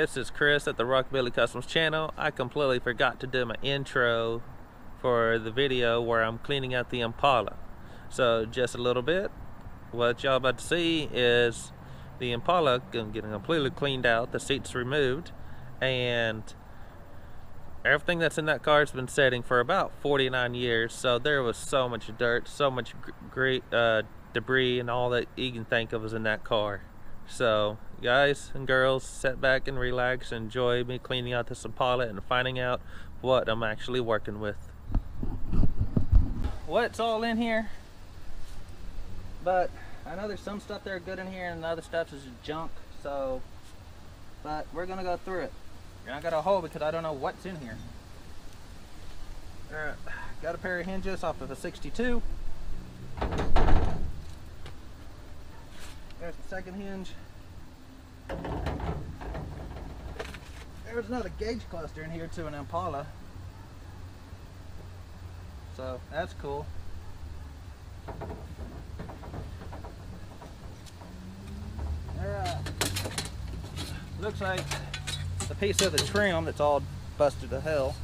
this is Chris at the Rockabilly Customs channel. I completely forgot to do my intro for the video where I'm cleaning out the Impala. So just a little bit, what y'all about to see is the Impala getting completely cleaned out, the seats removed, and everything that's in that car has been sitting for about 49 years. So there was so much dirt, so much great debris, and all that you can think of was in that car. So guys and girls, sit back and relax, enjoy me cleaning out this Impala and finding out what I'm actually working with. What's all in here, but I know there's some stuff there good in here and other stuff is junk, so but we're gonna go through it. And I got a hole because I don't know what's in here. Got a pair of hinges off of a 62. There's the second hinge. There's another gauge cluster in here to an Impala. So that's cool. Looks like the piece of the trim that's all busted to hell.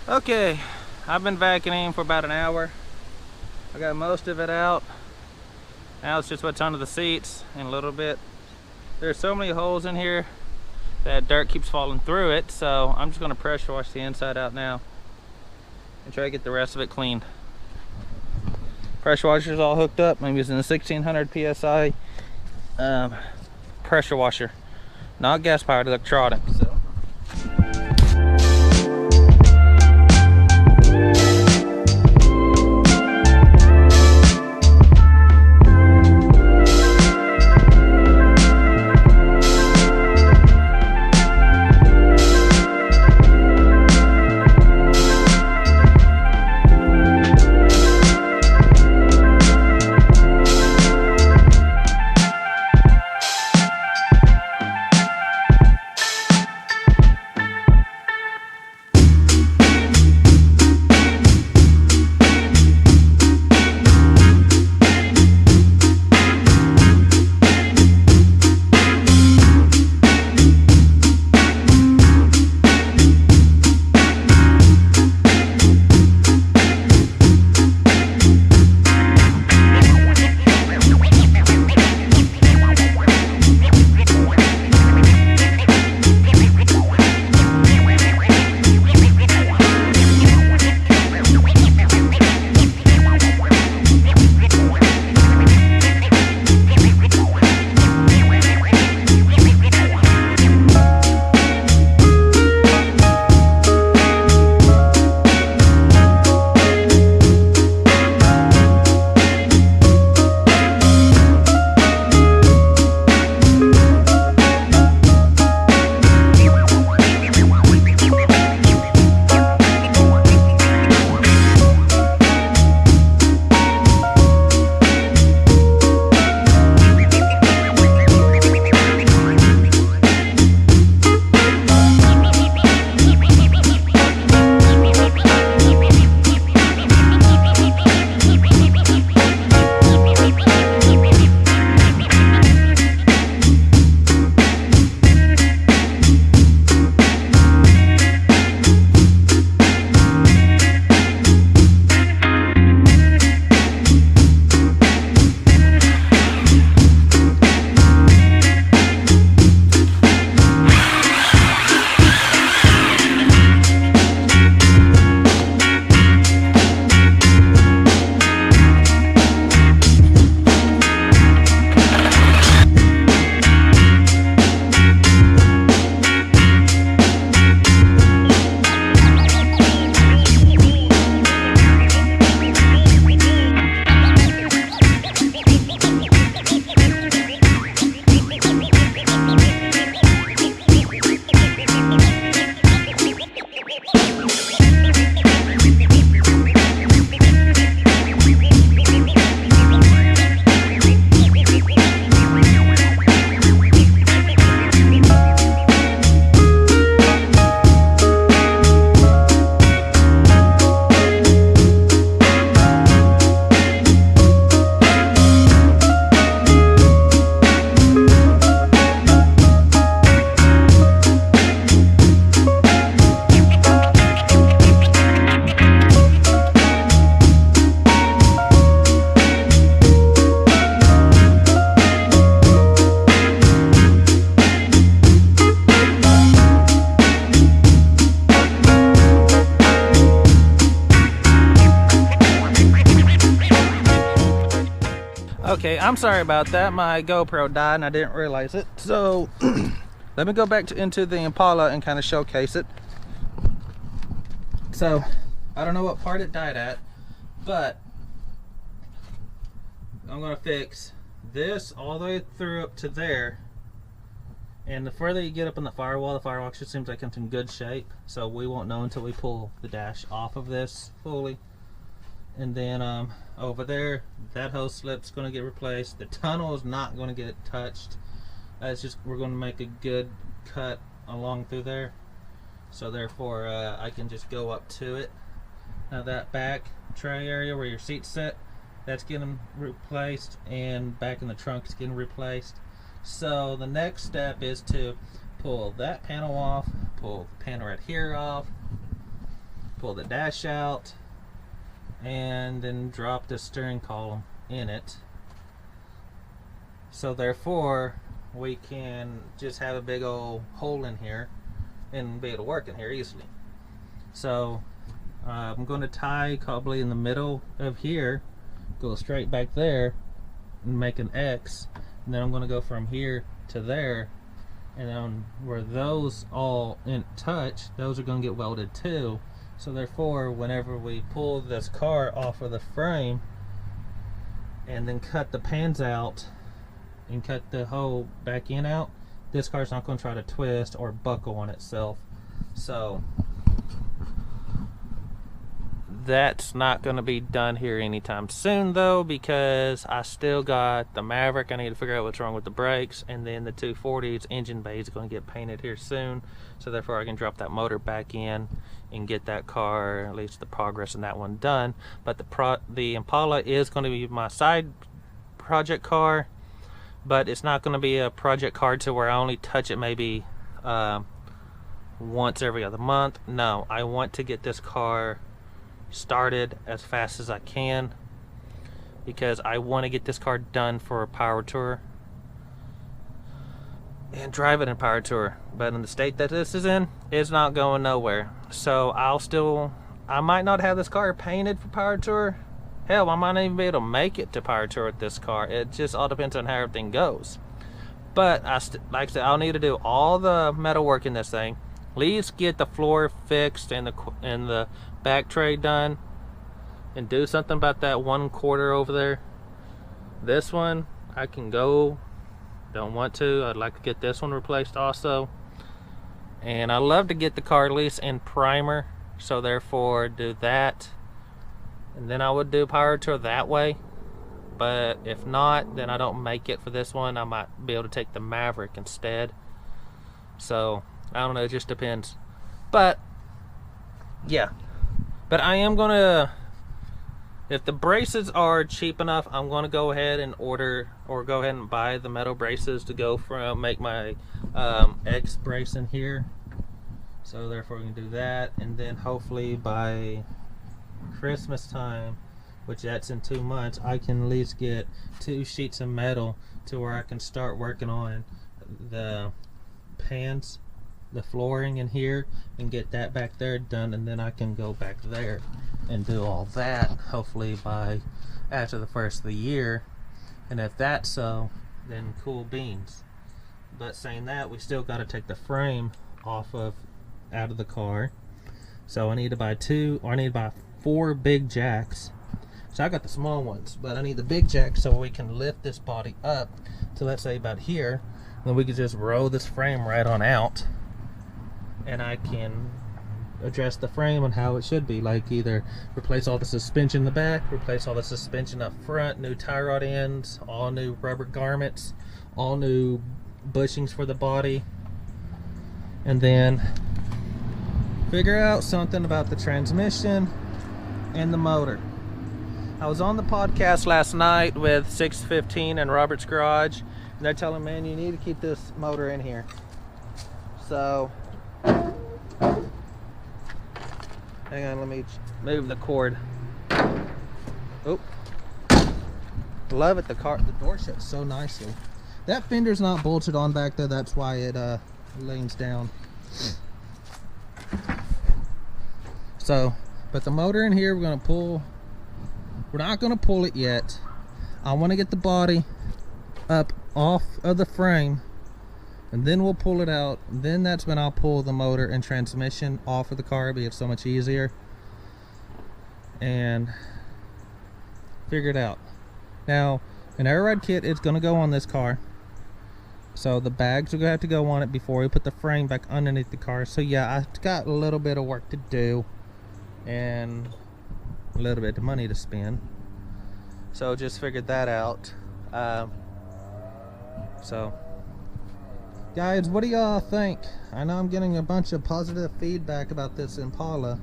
Okay, I've been vacuuming for about an hour. I got most of it out. Now it's just what's under the seats and a little bit. There's so many holes in here that dirt keeps falling through it, so I'm just going to pressure wash the inside out now and try to get the rest of it cleaned. Pressure washer's all hooked up. I'm using the 1600 psi pressure washer, not gas powered, electronic. So I'm sorry about that. My GoPro died and I didn't realize it. So let me go back into the Impala and kind of showcase it. So I don't know what part it died at, but I'm gonna fix this all the way through up to there. And the further you get up in the firewall just seems like it's in good shape. So we won't know until we pull the dash off of this fully. And then over there, that hose slip's going to get replaced. The tunnel is not going to get touched. It's just, we're going to make a good cut along through there. So therefore, I can just go up to it. Now that back tray area where your seat's set, that's getting replaced, and back in the trunk is getting replaced. So the next step is to pull that panel off, pull the panel right here off, pull the dash out, and then drop the steering column in it. So therefore we can just have a big old hole in here and be able to work in here easily. So I'm going to tie probably in the middle of here, go straight back there and make an X. And then I'm going to go from here to there, and then where those all in touch, those are going to get welded too. So therefore, whenever we pull this car off of the frame and then cut the pans out and cut the hole back in out, this car's not going to try to twist or buckle on itself. So that's not going to be done here anytime soon though, because I still got the Maverick. I need to figure out what's wrong with the brakes, and then the 240's engine bay is going to get painted here soon, so therefore I can drop that motor back in and get that car, at least the progress in that one, done. But the Impala is going to be my side project car, but it's not going to be a project car to where I only touch it maybe once every other month. No, I want to get this car started as fast as I can, because I want to get this car done for a power tour and drive it in power tour. But in the state that this is in, it's not going nowhere. So I might not have this car painted for power tour. Hell, I might not even be able to make it to power tour with this car. It just all depends on how everything goes. But like I said, I'll need to do all the metal work in this thing. At least get the floor fixed and the back tray done, and do something about that 1/4 over there. This one I can go, don't want to. I'd like to get this one replaced also, and I love to get the car at least in primer, so therefore do that, and then I would do power tour that way. But if not, then I don't make it for this one. I might be able to take the Maverick instead. So I don't know, it just depends. But yeah, but I am gonna, if the braces are cheap enough, I'm gonna go ahead and order, or go ahead and buy the metal braces to go from, make my X brace in here. So therefore we can do that, and then hopefully by Christmas time, which that's in 2 months, I can at least get 2 sheets of metal to where I can start working on the pans, the flooring in here, and get that back there done, and then I can go back there and do all that hopefully by after the first of the year. And if that's so, then cool beans. But saying that, we still got to take the frame out of the car. So I need to buy 4 big jacks. So I got the small ones, but I need the big jack so we can lift this body up to, let's say, about here, and then we can just roll this frame right on out, and I can adjust the frame on how it should be, like either replace all the suspension in the back, replace all the suspension up front, new tie rod ends, all new rubber garments, all new bushings for the body, and then figure out something about the transmission and the motor. I was on the podcast last night with 615 and Robert's Garage, and they're telling me, man, you need to keep this motor in here. So hang on, let me move the cord. Oh, love it. The door shuts so nicely. That fender's not bolted on back there, that's why it leans down. So, but the motor in here, we're not gonna pull it yet. I want to get the body up off of the frame, and then we'll pull it out. Then that's when I'll pull the motor and transmission off of the car, because it's so much easier, and figure it out. Now, an air ride kit is going to go on this car, so the bags are going to have to go on it before we put the frame back underneath the car. So yeah, I've got a little bit of work to do and a little bit of money to spend, so just figured that out. So guys, what do y'all think? I know I'm getting a bunch of positive feedback about this Impala,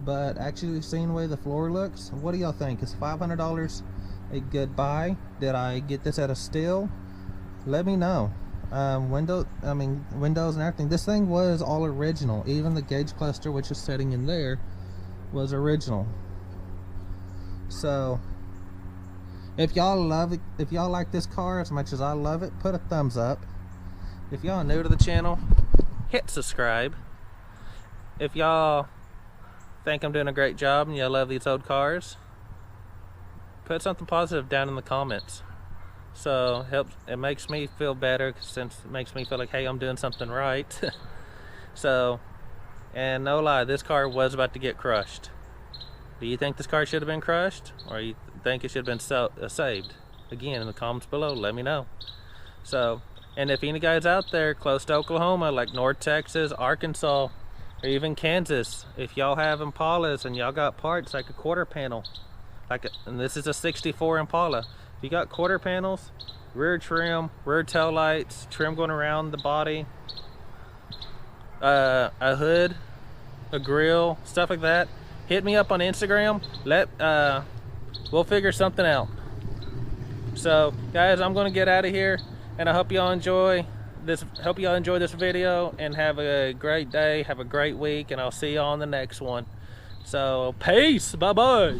but actually seeing the way the floor looks, what do y'all think? Is $500 a good buy? Did I get this at a steal? Let me know. Windows and everything. This thing was all original. Even the gauge cluster, which is sitting in there, was original. So if y'all love it, if y'all like this car as much as I love it, put a thumbs up. If y'all new to the channel, hit subscribe. If y'all think I'm doing a great job and y'all love these old cars, put something positive down in the comments. So it makes me feel better, since it makes me feel like, hey, I'm doing something right. So, and no lie, this car was about to get crushed. Do you think this car should have been crushed, or you think it should have been saved? Again, in the comments below, let me know. So, and if any guys out there close to Oklahoma, like North Texas, Arkansas, or even Kansas, if y'all have Impalas and y'all got parts like a quarter panel, and this is a 64 Impala, if you got quarter panels, rear trim, rear tail lights, trim going around the body, a hood, a grill, stuff like that, hit me up on Instagram. We'll figure something out. So guys, I'm gonna get out of here, and I hope y'all enjoy this video, and have a great day, have a great week, and I'll see y'all on the next one. So peace, bye bye.